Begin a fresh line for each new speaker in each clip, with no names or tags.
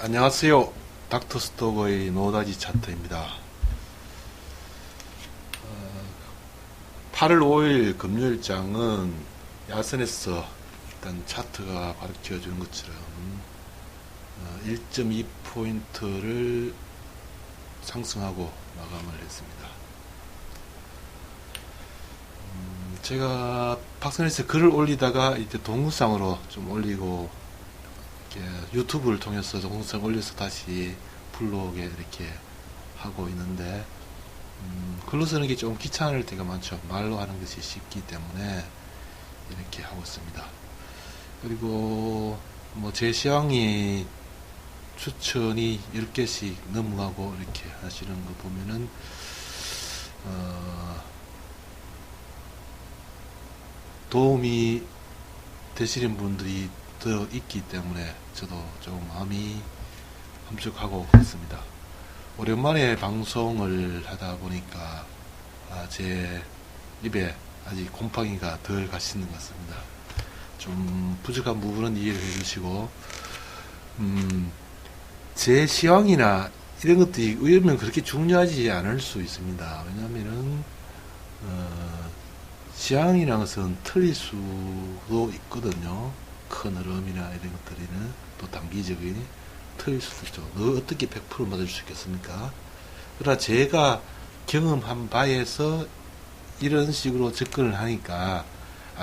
안녕하세요. 닥터스톡의 노다지 차트입니다. 8월 5일 금요일장은 야선에서 일단 차트가 가르쳐주는 것처럼 1.2포인트를 상승하고 마감을 했습니다. 제가 박스넷에 글을 올리다가 이제 동영상으로 좀 올리고 유튜브를 통해서 동영상 올려서 다시 블로그에 이렇게 하고 있는데 글로 쓰는 게 좀 귀찮을 때가 많죠. 말로 하는 것이 쉽기 때문에 이렇게 하고 있습니다. 그리고 뭐 제 시황이 추천이 10개씩 넘어가고 이렇게 하시는 거 보면은 도움이 되시는 분들이 더 있기 때문에 저도 조금 마음이 험적하고 그렇습니다. 오랜만에 방송을 하다 보니까 제 입에 아직 곰팡이가 덜 가시는 것 같습니다. 좀 부족한 부분은 이해를 해주시고 제 시황이나 이런 것들이 의외면 그렇게 중요하지 않을 수 있습니다. 왜냐하면은 시황이라는 것은 틀릴 수도 있거든요. 큰 흐름이나 이런 것들이는 또 단기적인 틀릴 수도 있죠. 어떻게 100% 맞을 수 있겠습니까? 그러나 제가 경험한 바에서 이런 식으로 접근을 하니까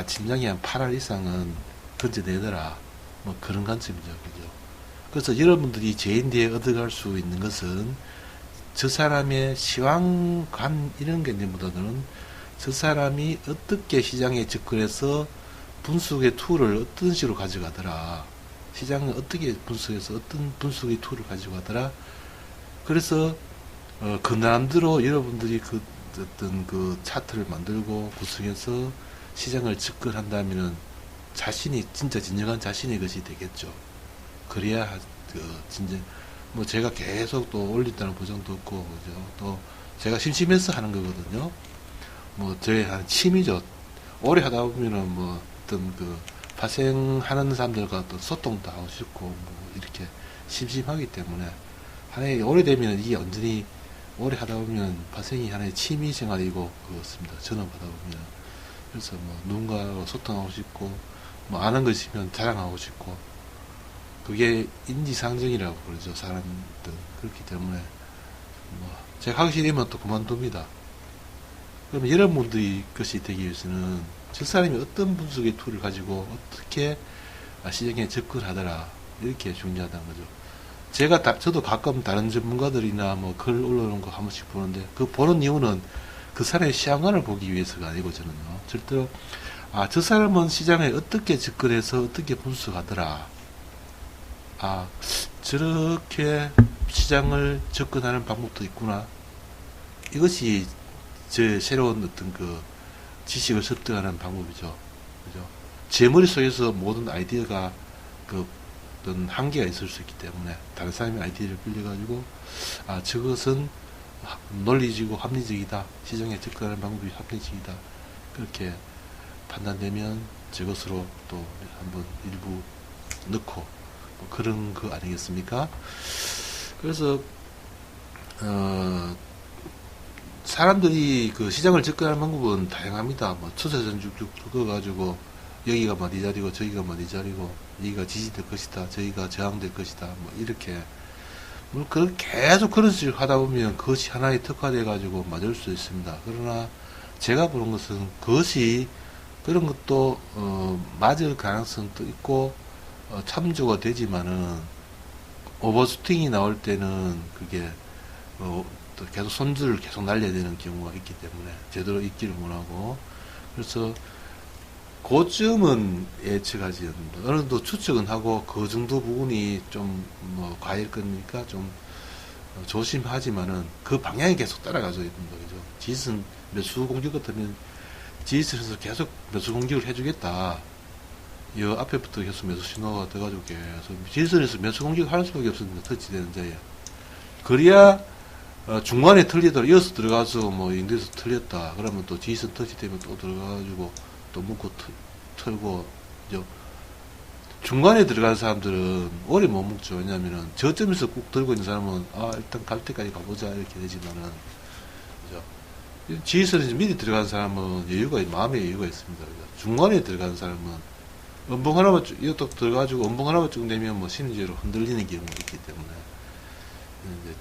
진작에 한 8할 이상은 건져내더라. 뭐 그런 관점이죠. 그죠? 그래서 여러분들이 제인대에 얻어갈 수 있는 것은 저 사람의 시황관 이런 개념보다는 저 사람이 어떻게 시장에 접근해서 분석의 툴을 어떤 식으로 가져가더라. 시장을 어떻게 분석해서 어떤 분석의 툴을 가져가더라. 그래서 그 나름대로 여러분들이 어떤 그 차트를 만들고 구성해서 시장을 접근한다면은 자신이 진짜 진정한 자신의 것이 되겠죠. 그래야 진짜 뭐 제가 계속 또 올린다는 보장도 없고 그죠. 또 제가 심심해서 하는 거거든요. 뭐 저의 한 취미죠. 오래 하다 보면은 뭐 어떤 발생하는 사람들과 또 소통도 하고 싶고 뭐 이렇게 심심하기 때문에 하나의 오래되면 이게 완전히 오래 하다 보면 발생이 하나의 취미 생활이고 그렇습니다. 전업하다 보면. 그래서 뭐 누군가와 소통하고 싶고 뭐 아는 거 있으면 자랑하고 싶고 그게 인지상정이라고 그러죠. 사람들. 그렇기 때문에 뭐 제가 하기 싫으면 또 그만둡니다. 그럼 여러분들이 것이 되기 위해서는 저 사람이 어떤 분석의 툴을 가지고 어떻게 시장에 접근하더라. 이렇게 중요하다는 거죠. 저도 가끔 다른 전문가들이나 뭐 글 올라오는 거 한 번씩 보는데 그 보는 이유는 그 사람의 시황관을 보기 위해서가 아니고 저는요. 절대로 저 사람은 시장에 어떻게 접근해서 어떻게 분석하더라. 저렇게 시장을 접근하는 방법도 있구나. 이것이 제 새로운 어떤 지식을 습득하는 방법이죠. 그죠? 제 머릿속에서 모든 아이디어가 어떤 한계가 있을 수 있기 때문에 다른 사람의 아이디어를 빌려가지고 저것은 논리적이고 합리적이다. 시장에 접근하는 방법이 합리적이다. 그렇게 판단되면 저것으로 또 한번 일부 넣고 뭐 그런 거 아니겠습니까? 그래서 사람들이 시장을 접근하는 방법은 다양합니다. 뭐 추세선 쭉쭉 긁어가지고 여기가 뭐 네 자리고 저기가 뭐 네 자리고 여기가 지지될 것이다 저기가 저항될 것이다 뭐 이렇게 계속 그런 식으로 하다 보면 그것이 하나의 특화돼 가지고 맞을 수 있습니다. 그러나 제가 보는 것은 그것이 그런 것도 맞을 가능성도 있고 참조가 되지만은 오버슈팅이 나올 때는 그게 또 계속 손들을 계속 날려야 되는 경우가 있기 때문에 제대로 익지를 못하고 그래서 그쯤은 예측하지 않는다. 어느 정도 추측은 하고 그 정도 부분이 좀 뭐 과일 거니까 좀 조심하지만은 그 방향이 계속 따라가줘야 된다. 그죠? 지수는 매수 공격 같으면 지수에서 계속 매수 공격을 해주겠다. 이 앞에부터 계속 매수 신호가 돼가지고 계속 지수에서 매수 공격을 할 수밖에 없습니다. 터치되는 자에. 그래야 중간에 틀리더라. 이어서 들어가서 뭐 인도에서 틀렸다. 그러면 또 지선 터치 되면 또 들어가가지고 또 묶고 털고, 그죠? 중간에 들어가는 사람들은 오래 못 먹죠. 왜냐면은 저점에서 꾹 들고 있는 사람은 일단 갈 때까지 가보자 이렇게 되지만은, 그죠? 지휘선에서 미리 들어가는 사람은 마음의 여유가 있습니다. 그죠? 중간에 들어가는 사람은 음봉 하나만 쭉, 이것도 들어가지고 음봉 하나만 쭉 내면 뭐 심리적으로 흔들리는 경우가 있기 때문에, 이제,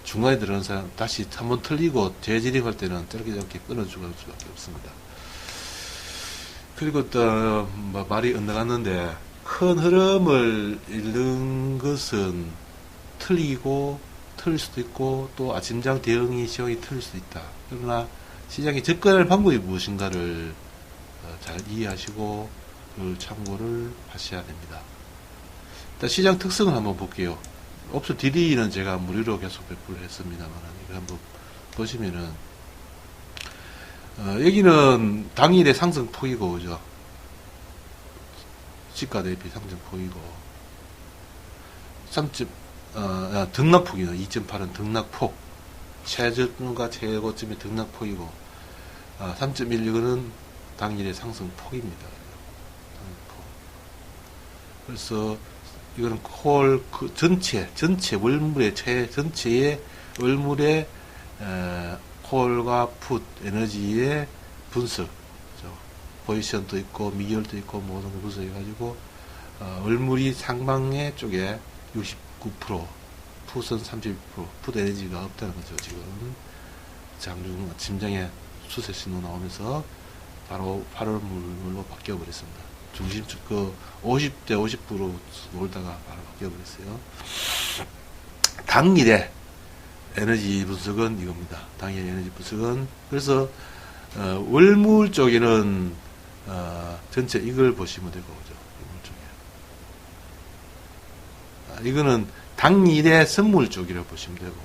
중간에 들어가는 사람 다시 한번 틀리고 재진입할 때는 짧게 끊어주고 할 수밖에 없습니다. 그리고 또, 말이 엇나갔는데, 큰 흐름을 잃는 것은 틀리고, 틀릴 수도 있고, 또 아침장 대응이 시황이 틀릴 수도 있다. 그러나, 시장에 접근할 방법이 무엇인가를 잘 이해하시고, 그 참고를 하셔야 됩니다. 일단 시장 특성을 한번 볼게요. 옵션 DD는 제가 무료로 계속 배포를 했습니다만, 이거 한번 보시면은, 여기는 당일의 상승폭이고, 그죠? 시가 대비 상승폭이고, 등락폭이네. 2.8은 등락폭. 최저점과 최고점의 등락폭이고, 3.1 이거는 당일의 상승폭입니다. 그래서, 이거는 전체 전체의 월물의, 콜과 풋 에너지의 분석, 포지션도 있고 미결도 있고 모든 걸 분석해가지고 월물이 상방의 쪽에 69%, 풋은 32%, 풋 에너지가 없다는 거죠. 지금 장중 아침장에 수세 신호 나오면서 바로 8월 물로 바뀌어 버렸습니다. 중심축 50대 50% 놀다가 바로 바뀌어 버렸어요. 당일에 에너지 분석은 이겁니다. 당일 에너지 분석은, 그래서 월물 쪽에는 전체 이걸 보시면 되고, 그죠? 월물 쪽에 이거는 당일의 선물 쪽이라고 보시면 되고,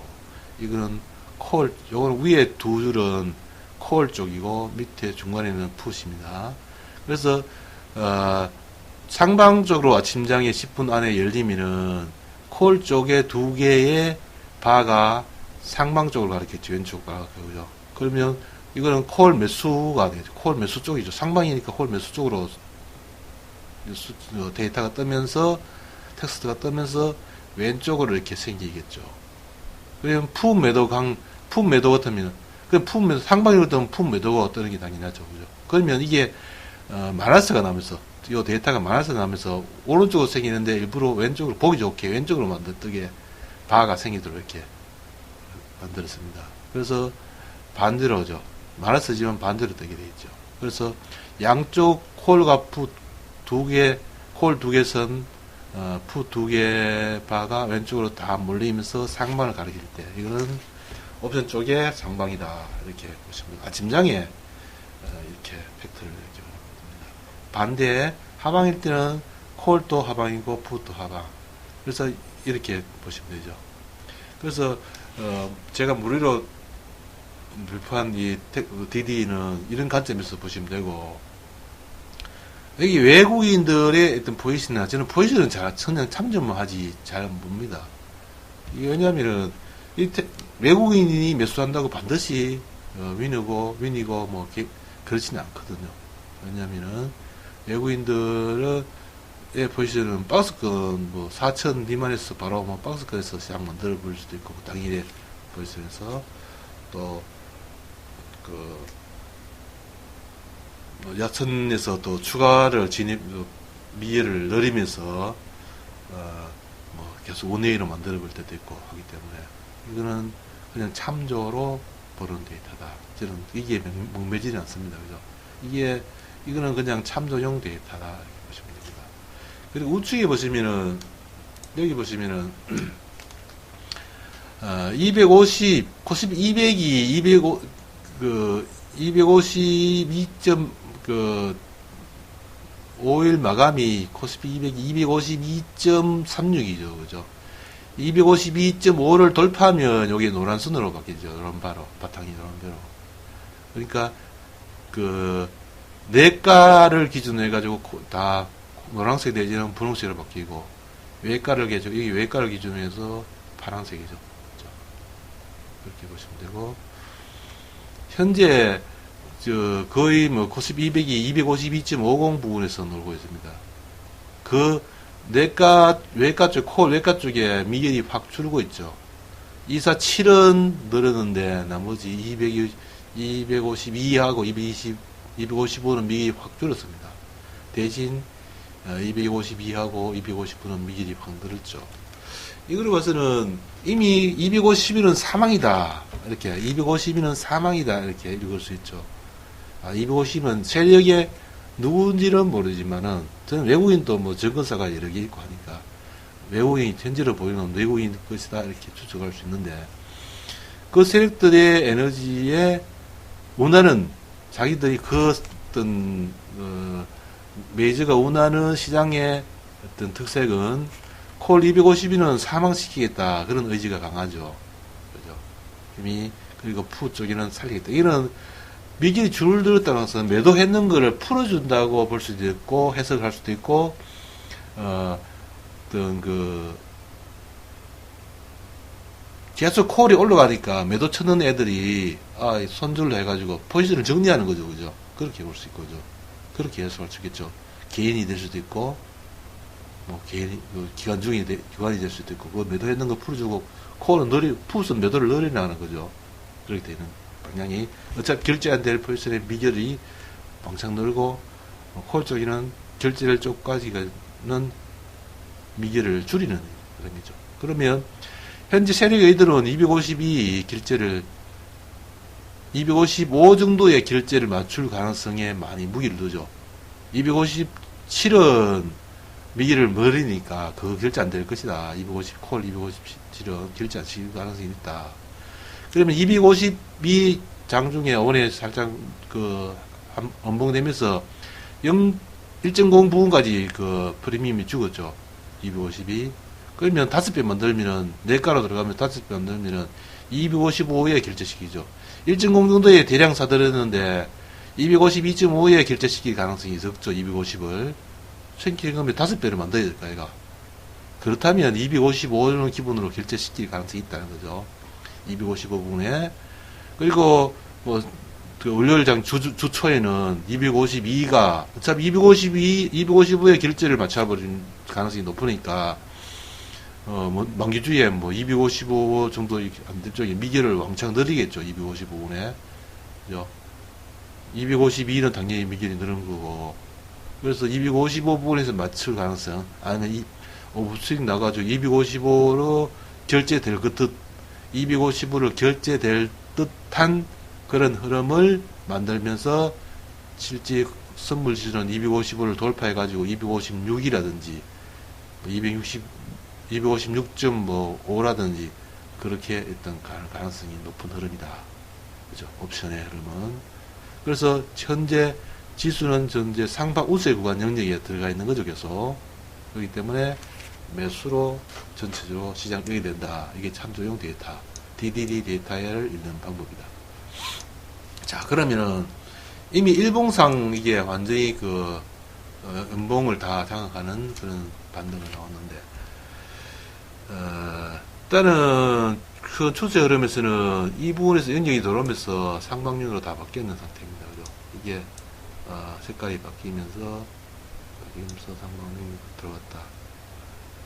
이거는 콜, 요거는 위에 두 줄은 콜 쪽이고 밑에 중간에는 풋입니다. 그래서 상방적으로 아침장에 10분 안에 열리면은 콜 쪽에 두 개의 바가 상방 쪽으로 가리켰죠. 왼쪽 바가. 그죠? 그러면 이거는 콜 매수가 되죠. 콜 매수 쪽이죠. 상방이니까 콜 매수 쪽으로 데이터가 뜨면서, 텍스트가 뜨면서 왼쪽으로 이렇게 생기겠죠. 그러면 풋 매도 같으면, 상방으로 뜨면 풋 매도가 뜨는 게 당연하죠. 그죠? 그러면 이게, 마이너스가 나면서, 이 데이터가 마이너스가 나면서 오른쪽으로 생기는데 일부러 왼쪽으로, 보기 좋게 왼쪽으로 뜨게 바가 생기도록 이렇게 만들었습니다. 그래서 반대로죠. 마이너스지만 반대로 뜨게 되어 있죠. 그래서 양쪽 콜과 풋 두 개, 콜 두 개 선, 풋 두 개 바가 왼쪽으로 다 몰리면서 상방을 가리킬 때, 이거는 옵션 쪽에 상방이다. 이렇게 보시면, 아침장에 이렇게 팩트를 이렇게 봅니다. 반대에 하방일 때는 콜도 하방이고 풋도 하방. 그래서 이렇게 보시면 되죠. 그래서 제가 무료로 발표한 이 DD는 이런 관점에서 보시면 되고, 여기 외국인들의 어떤 포지션이나, 저는 포지션은 그냥 참조만 하지 잘 봅니다. 이게 왜냐면은 외국인이 매수한다고 반드시 윈이고 뭐 그렇지는 않거든요. 왜냐면은 외국인들의 포지션은 박스권 4천 미만에서 바로 박스권에서 시장 만들어 볼 수도 있고, 당일에 포지션에서 또 야천에서 또 추가를 미애를 늘리면서 계속 원웨이로 만들어 볼 때도 있고 하기 때문에, 이거는 그냥 참조로 보는 데이터다. 저는 이게 목매지는 않습니다. 그죠? 이거는 그냥 참조용 데이터다. 이렇게 보시면 됩니다. 그리고 우측에 보시면은, 여기 보시면은, 250, 코스피 200이 5일 마감이 코스피 200이 252.36이죠. 그죠? 252.5를 돌파하면 여기 노란선으로 바뀌죠. 노란바로. 바탕이 노란바로. 그러니까, 내가를 기준으로 해가지고 다 노란색 내지는 분홍색으로 바뀌고, 여기 외가를 기준으로 해서 파란색이죠. 그렇죠? 그렇게 보시면 되고, 현재, 거의 코스피 200이 252.50 부분에서 놀고 있습니다. 그 외가 쪽, 콜 외가 쪽에 미결이 확 줄고 있죠. 247은 늘었는데 나머지 252하고 255는 미결이 확 줄었습니다. 대신 252하고 259는 미결이 확 늘었죠. 이걸 봐서는 이미 252는 사망이다. 이렇게 252는 사망이다. 이렇게 읽을 수 있죠. 250은 세력의 누군지는 모르지만은 저는 외국인도 뭐 증권사가 여러 개 있고 하니까 외국인이 현재로 보이는 외국인 것이다 이렇게 추측할 수 있는데 그 세력들의 에너지에 원하는 자기들이 그 어떤 메이저가 원하는 시장의 어떤 특색은 콜 252는 사망시키겠다 그런 의지가 강하죠. 그죠? 이미 그리고 푸 쪽에는 살리겠다. 이런 미길이 줄들었다는 것은 매도했는 거를 풀어준다고 볼 수도 있고 해석할 수도 있고 어떤 계속 콜이 올라가니까 매도 쳐는 애들이 손절로 해가지고 포지션을 정리하는 거죠, 그죠? 그렇게 볼 수 있고, 그죠? 그렇게 해석할 수 있겠죠. 개인이 될 수도 있고 뭐 기관이 될 수도 있고 그 매도했는 거 풀어주고 콜은 풋은 매도를 늘려나가는 거죠. 그렇게 되는 방향이 어차피 결제 안 될 포지션의 미결이 왕창 늘고 콜 쪽에는 결제될 쪽까지는 미결을 줄이는 그림이죠. 그러면 현재 세력의들은 252 결제를 255 정도의 결제를 맞출 가능성에 많이 무기를 두죠. 257은 미기를 멀으니까 그 결제 안 될 것이다. 250 257은 결제 안 칠 가능성이 있다. 그러면 252장 중에 원에 살짝 원봉되면서 1.0 부분까지 그 프리미엄이 죽었죠. 252. 그러면 5배 만들면은, 내가로 들어가면 5배 만들면은 255에 결제시키죠. 1.0 정도의 대량 사들였는데 252.5에 결제시킬 가능성이 적죠. 250을. 생기면 5배를 만들어야 될까, 얘가. 그렇다면 255는 기본으로 결제시킬 가능성이 있다는 거죠. 255분에. 그리고, 월요일장 주초에는 252가, 어차피 255의 결제를 맞춰버린 가능성이 높으니까, 만기주에 255 정도 안 될 쪽에 미결을 왕창 늘리겠죠. 255분에. 그죠? 252는 당연히 미결이 늘은 거고, 그래서 255부분에서 맞출 가능성, 아니면 수익 나가지고 255로 결제될 듯, 255로 결제될 듯한 그런 흐름을 만들면서 실제 선물 시즌은 255를 돌파해가지고 256이라든지, 256.5라든지, 그렇게 일단 가능성이 높은 흐름이다. 그죠? 옵션의 흐름은. 그래서 현재 지수는 현재 상방 우세 구간 영역에 들어가 있는 거죠, 계속. 그렇기 때문에 매수로 전체적으로 시장 여기 된다. 이게 참조용 데이터, DDD 데이터를 읽는 방법이다. 자, 그러면은 이미 일봉상 이게 완전히 연봉을 다 장악하는 그런 반등을 나왔는데, 일단은 그 추세 흐름에서는 이 부분에서 영역이 들어오면서 상방률로 다 바뀌었는 상태입니다. 그죠? 이게 색깔이 바뀌면서 상방률이 들어갔다.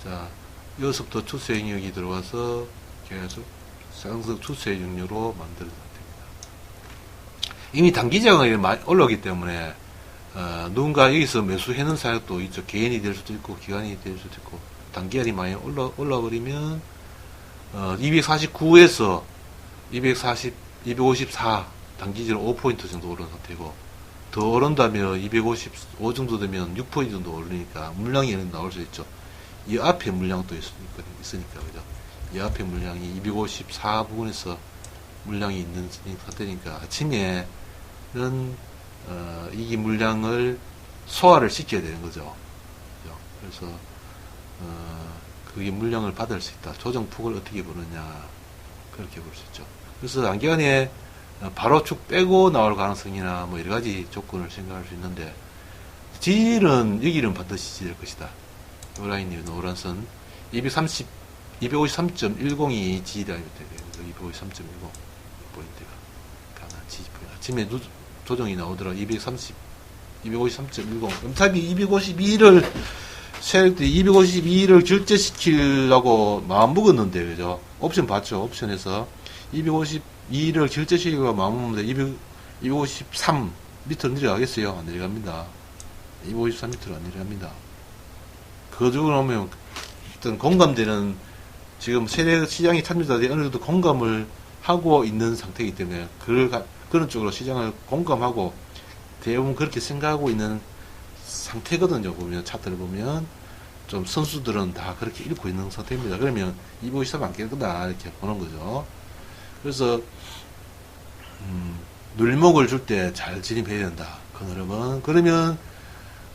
자, 여기서부터 추세 영역이 들어와서 계속 상승 추세 영역으로 만드는 상태입니다. 이미 단기장이 많이 올라오기 때문에 누군가 여기서 매수해놓은 사역도 있죠. 개인이 될 수도 있고 기관이 될 수도 있고, 단기간이 많이 올라버리면 249에서 254 단기적으로 5포인트 정도 오른 상태고, 더 오른다면 255 정도 되면 6포인트 정도 오르니까 물량이 나올 수 있죠. 이 앞에 물량도 있으니까, 그죠? 이 앞에 물량이 254 부분에서 물량이 있는 상태니까 아침에는 이 물량을 소화를 시켜야 되는 거죠. 그죠? 그래서 그게 물량을 받을 수 있다. 조정폭을 어떻게 보느냐, 그렇게 볼 수 있죠. 그래서 단기간에 바로 쭉 빼고 나올 가능성이나 여러 가지 조건을 생각할 수 있는데, 지지는 여기는 반드시 지질 것이다. 이 라인이 노란 선 253.10이 지지라인이 돼요. 253.10 포인트가 강한 지지 포인트. 아침에 조정이 나오더라. 253.10. 어차피 252를 세력들이 252를 결제시키려고 마음먹었는데, 그죠? 옵션 봤죠? 옵션에서 252를 결제시키려고 마음먹는데 253 밑으로 내려가겠어요? 안 내려갑니다. 253 밑으로 안 내려갑니다. 그거 주고 나오면 어떤 공감되는, 지금 세력 시장의 참여자들이 어느 정도 공감을 하고 있는 상태이기 때문에 그런 쪽으로 시장을 공감하고 대부분 그렇게 생각하고 있는 상태거든요. 보면 차트를 보면 좀 선수들은 다 그렇게 읽고 있는 상태입니다. 그러면 253 안 깰 거다 이렇게 보는 거죠. 그래서 눌림목을 줄 때 잘 진입해야 된다. 그 흐름은. 그러면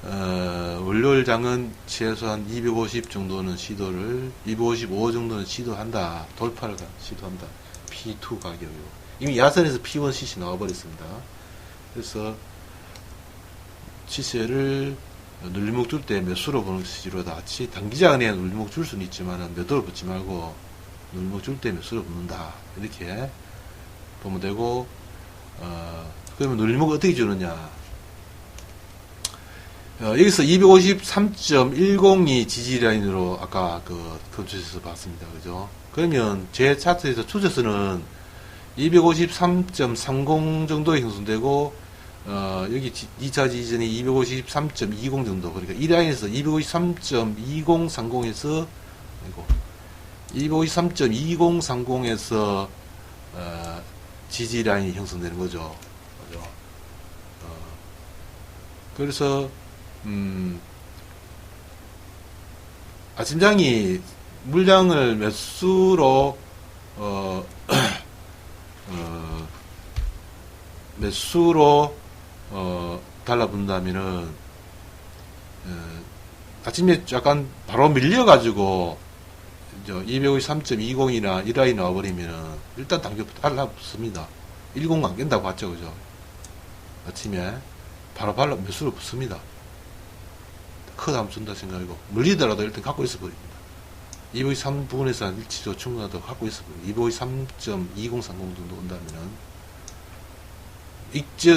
월요일 장은 최소한 250 정도는 시도를, 255 정도는 시도한다. 돌파를 시도한다. P2 가격이요. 이미 야선에서 P1 CC 나와버렸습니다. 그래서 시세를 눌림목 줄 때 매수로 보는 시기로다. 단기장에 눌림목 줄 수는 있지만 매도를 붙지 말고 눌림목 줄 때 매수로 붙는다. 이렇게 보면 되고, 그러면 눌림목을 어떻게 주느냐. 여기서 253.102 지지라인으로 아까 검수에서 봤습니다. 그죠? 그러면 제 차트에서 추세선은 253.30 정도에 형성되고, 여기 2차 지지선이 253.20 정도. 그러니까 이 라인에서 253.2030에서, 253.2030에서, 지지 라인이 형성되는 거죠. 그죠? 그래서, 아침장이 물량을 매수로 매수로 달라붙는다면은 아침에 약간 바로 밀려가지고 253.20이나 이 라인 나와버리면은 일단 당겨부터 달라붙습니다. 10 안 깬다고 봤죠, 그죠? 아침에 바로 매수로 붙습니다. 크다 하면 준다 생각이고, 물리더라도 일단 갖고 있어 버립니다. 253 부분에서 한 일치도 충분하다고 갖고 있어 버립니다. 253.2030 정도 온다면은,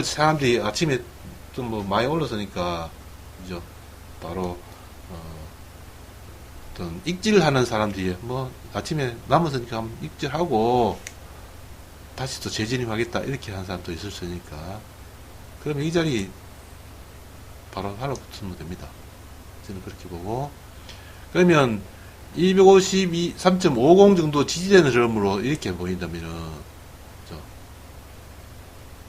사람들이 아침에 좀 뭐 많이 올라서니까, 그죠? 바로, 어떤 익질하는 사람들이 뭐 아침에 남았으니까 한번 익질하고, 다시 또 재진입하겠다. 이렇게 하는 사람도 있을 수 있으니까. 그러면 이 자리 바로 달라붙으면 됩니다. 저는 그렇게 보고, 그러면 252.3.50 정도 지지되는 흐름으로 이렇게 보인다면은,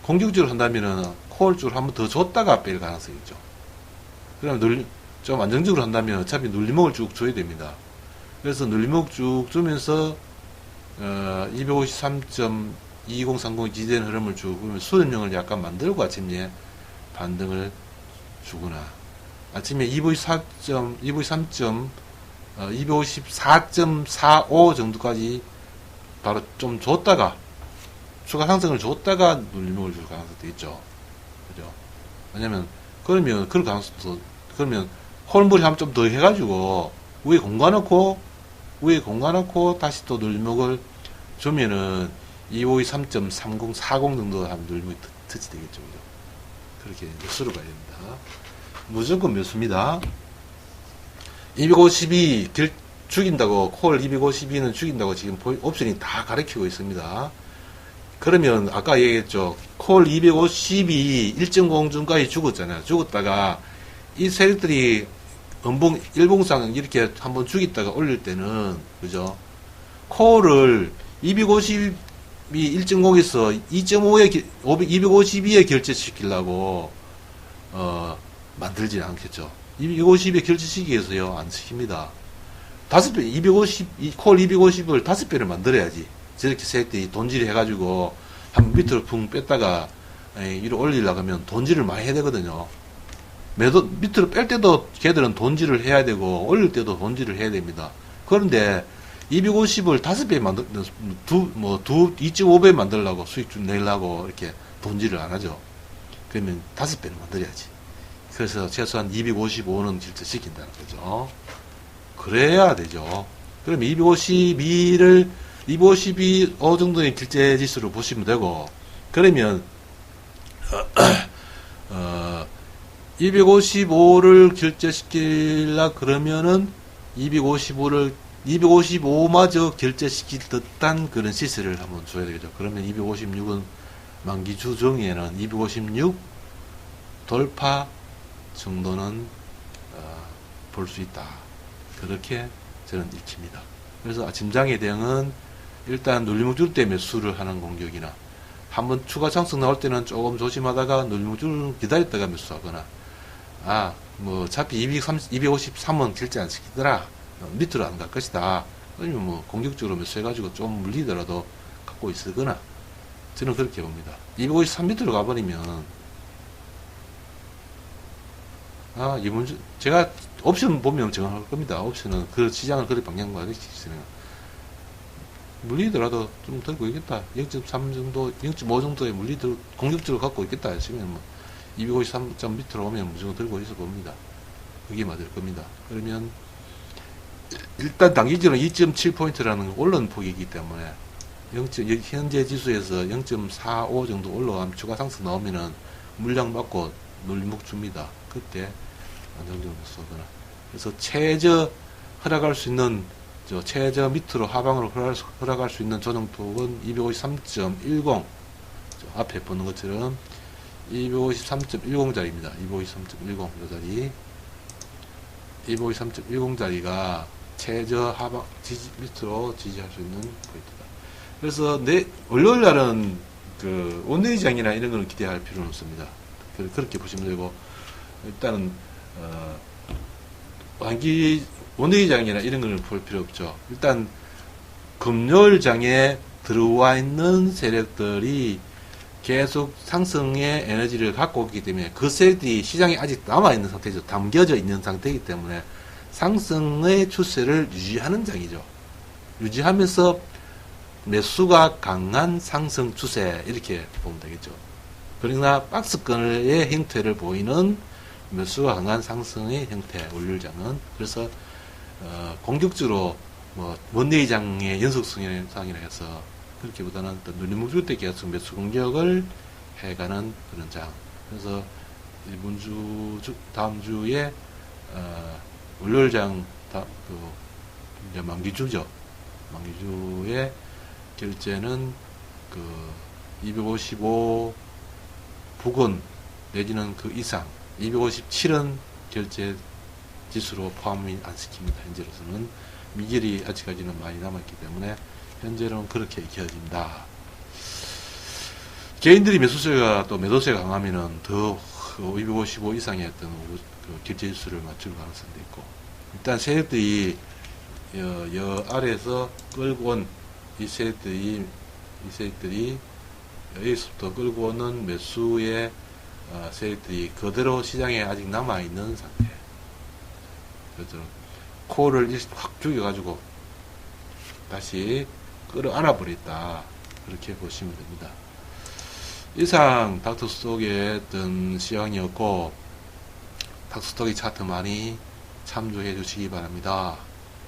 공격적으로 한다면은 콜 쪽으로 한번 더 줬다가 뺄 가능성이 있죠. 그러면 좀 안정적으로 한다면 어차피 눌림목을 쭉 줘야 됩니다. 그래서 눌림목 쭉 주면서 253.2030 지지되는 흐름을 쭉 그러면 수렴형을 약간 만들고 아침에 반등을 주거나, 아침에 254.45 정도까지 바로 좀 줬다가 추가 상승을 줬다가 눌림목을 줄 가능성도 있죠. 그죠? 왜냐면 그러면 그럴 가능성도, 그러면 홀물이 한번 좀 더 해가지고 위에 공간놓고 다시 또 눌림목을 주면은 252.3.30 40 정도 하면 눌림목이 터치되겠죠. 그죠? 그렇게 매수로 가야 됩니다. 무조건 매수입니다. 252 죽인다고, 콜 252는 죽인다고 지금 옵션이 다 가리키고 있습니다. 그러면 아까 얘기했죠. 콜 252 1.0중까지 죽었잖아요. 죽었다가 이 세력들이 일봉상 이렇게 한번 죽였다가 올릴 때는, 그죠? 콜을 252 1.0에서 252에 결제시키려고 만들지 않겠죠. 252에 결제시키기 위해서요, 안 시킵니다. 5배, 콜 250을 5배를 만들어야지. 저렇게 세력들이 돈질을 해가지고, 한 밑으로 붕 뺐다가, 위로 올리려고 하면 돈질을 많이 해야 되거든요. 밑으로 뺄 때도 걔들은 돈질을 해야 되고, 올릴 때도 돈질을 해야 됩니다. 그런데, 250을 5배 2.5배 만들려고, 수익 좀 내려고, 이렇게 돈질을 안 하죠. 그러면 5배를 만들어야지. 그래서 최소한 255는 질주시킨다는 거죠. 그래야 되죠. 그럼 252를 252 정도의 길제 지수로 보시면 되고, 그러면 255를 결제시키려 그러면은 255마저 결제시킬 듯한 그런 시세를 한번 줘야 되겠죠. 그러면 256은 만기주 정의에는 256 돌파 정도는 볼 수 있다. 그렇게 저는 익힙니다. 그래서 아침장의 대응은 일단 눌림목줄 때 매수를 하는 공격이나 한번 추가 상승 나올 때는 조금 조심하다가 눌림목줄 기다렸다가 매수하거나 뭐 어차피 253원 결제 안 시키더라. 밑으로 안 갈 것이다. 아니면 뭐 공격적으로 매수해가지고 좀 물리더라도 갖고 있으거나 저는 그렇게 봅니다. 253 밑으로 가버리면 이번 제가 옵션 보면 정할 겁니다. 옵션은 그 시장을 그렇게 방향과 이렇게 물리더라도 좀 들고 있겠다. 0.3 정도, 0.5 정도의 물리들 공격적으로 갖고 있겠다 하시면 뭐 253점 밑으로 오면 무조건 들고 있어 봅니다. 그게 맞을 겁니다. 그러면 일단 단기적으로 2.7포인트라는 올라온 폭이기 때문에 현재 지수에서 0.45 정도 올라가면 추가 상승 나오면은 물량 받고 눌림목 줍니다. 그때 안정적으로 쏘거나. 그래서 최저 허락할 수 있는 최저 밑으로 하방으로 허락할 수 있는 조정폭은 253.10 앞에 보는 것처럼 253.10짜리입니다. 253.10 요 자리 253.10짜리가 최저 하방 밑으로 지지할 수 있는 포인트다. 그래서 월요일 날은 그 원내의장이나 이런 거는 기대할 필요는 없습니다. 그렇게 보시면 되고 일단은 원내의장이나 이런 거는 볼 필요 없죠. 일단 금요일장에 들어와 있는 세력들이 계속 상승의 에너지를 갖고 있기 때문에 그 세력들이 시장에 아직 남아있는 상태죠. 담겨져 있는 상태이기 때문에 상승의 추세를 유지하는 장이죠. 유지하면서 매수가 강한 상승 추세 이렇게 보면 되겠죠. 그러나 박스권의 형태를 보이는 매수가 강한 상승의 형태 월요일장은 그래서 공격적으로 뭐 원내의장의 연속성이라 해서 그렇게보다는 또 눌림목줄 때 계속 매수 공격을 해가는 그런 장. 그래서 이번 다음 주에 월요일장 이제 만기주죠. 만기주의 결제는 그 255 부근 내지는 그 이상 257은 결제 지수로 포함이 안 시킵니다. 현재로서는 미결이 아직까지는 많이 남았기 때문에 현재는 그렇게 익혀진다. 개인들이 매수세가 또 매도세가 강하면은 더 255 이상의 어떤 그 결제 지수를 맞출 가능성도 있고 일단 세력들이 여 아래에서 끌고 온 이 세력들이 여기서부터 끌고 오는 매수의 세력들이 그대로 시장에 아직 남아있는 상태. 그래서 코어를 확 죽여가지고 다시 끌어안아 버렸다. 그렇게 보시면 됩니다. 이상 닥터스톡의 어떤 시황이었고 닥터스톡의 차트 많이 참조해 주시기 바랍니다.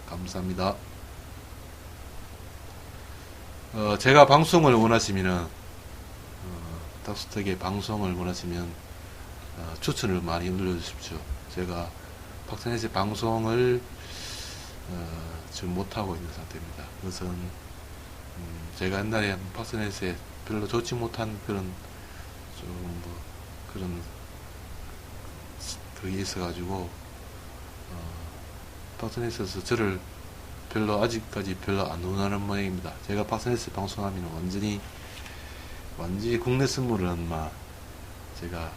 감사합니다. 제가 방송을 원하시면은 닥터스톡의 방송을 원하시면 추천을 많이 눌러주십시오. 제가 박스넷의 방송을 지금 못하고 있는 상태입니다. 그것은 제가 옛날에 박스넷에 별로 좋지 못한 그런 그런 그게 있어가지고 박스넷에서 저를 아직까지 별로 안 원하는 모양입니다. 제가 박스넷에 방송하면 완전히 국내 선물은 제가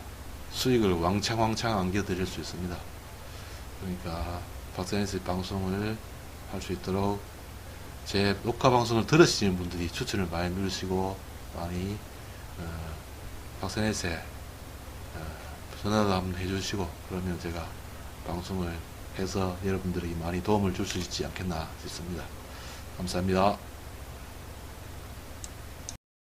수익을 왕창 안겨드릴 수 있습니다. 그러니까 박스넷의 방송을 할 수 있도록 제 녹화 방송을 들으시는 분들이 추천을 많이 누르시고 많이 박스넷에 전화도 한번 해주시고 그러면 제가 방송을 해서 여러분들이 많이 도움을 줄 수 있지 않겠나 싶습니다. 감사합니다.